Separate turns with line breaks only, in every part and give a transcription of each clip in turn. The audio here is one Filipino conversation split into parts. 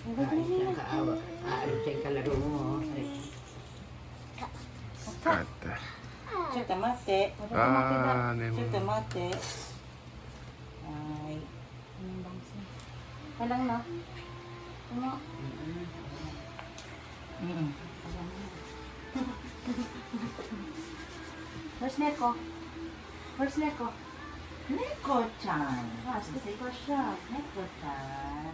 Siyang kaawa. Siyang kalaro mo.
Aspetta.
C'è tomate. C'è tomate. Ay. Anong bangsa? Walang na. Ano? Where's Neko? Where's Neko? Neko-chan. Say ko siya. Neko-chan.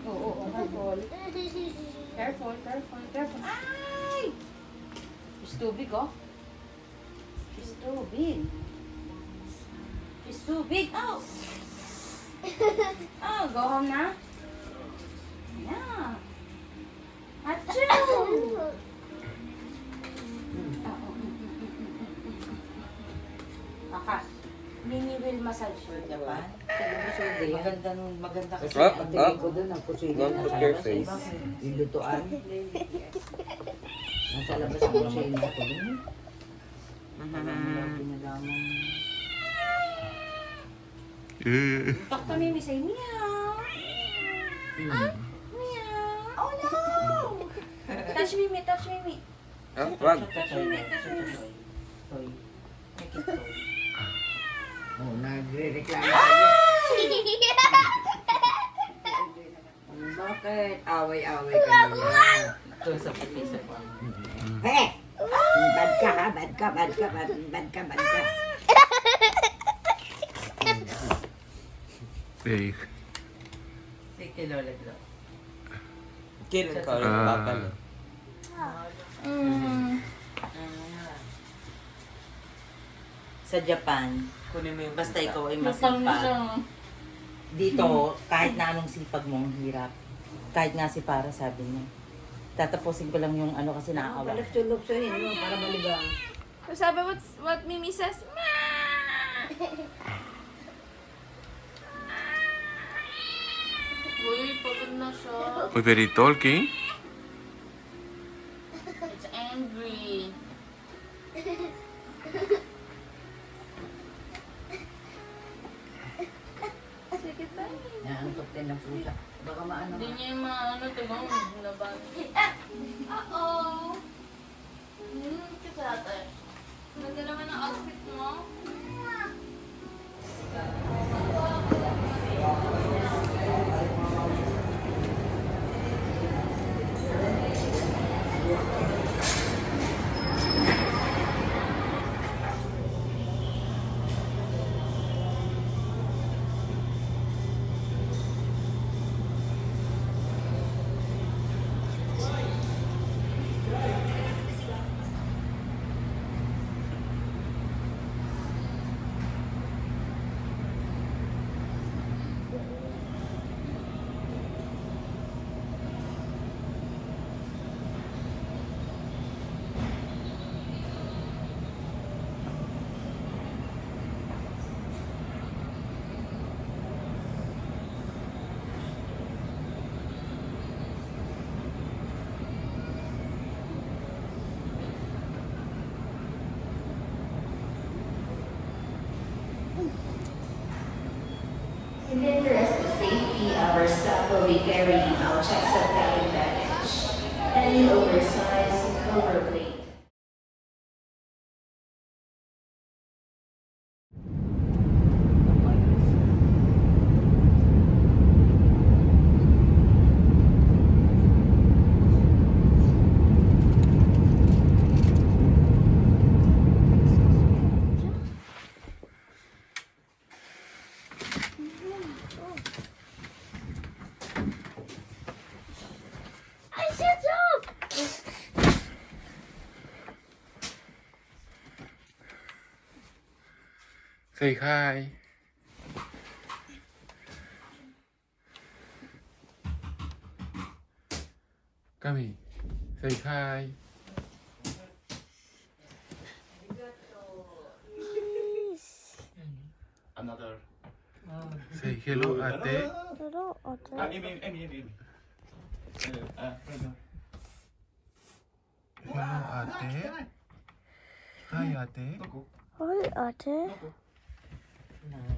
Oo, careful. Careful. Ay! She's too big, oh. She's too big. Oh! Oh, go home na? Yeah. Achoo! Akas. Mini wheel massage yun, diba? Maganda kasi pagtingin ko doon, ang kusina
Don't
nasa
put your
labas.
face.
Yung lutuan. Nasa labas ang kusina ko.
Talk to Mimi, say meow. Meow. Oh no! Touch Mimi.
Ah, wag.
Touch Mimi.
Toy. Make it toy. Oh, nagre-reklamo sa'yo. Bakit? Away-away ka naman.
Ito sa pipisa ko.
Hey! Bad ka ha? Bad ka.
Hey.
Sige, Lola.
Kailan ka ulit babalik?
Sa Japan,
Kunin mo yung
basta ikaw ay
Masipag.
masipag. Dito, kahit na anong sipag mo, ang hirap. Kahit nga si Para sabi niya. Tatapusin ko lang yung ano kasi nakakawa.
Palapsulok-sulin mo para malibang.
Sabi what Mimi says, Ma! Uy, pagod na siya.
Uy, very talking?
It's angry. Sige ba?
Naantok din ng pusa. Baka maano
Hindi
ka.
niya yung maano, tigong naban. Uh-oh! Kita ate. Ganda naman ang outfit mo.
In the interest of safety, our staff will be carrying out checks of cabin baggage. Any oversized cover plate.
Say hi. Kami. Say hi.
Another.
Say hello, ate.
Amy.
Hello, ate. Hi, ate.
Hi, Ate.
Na.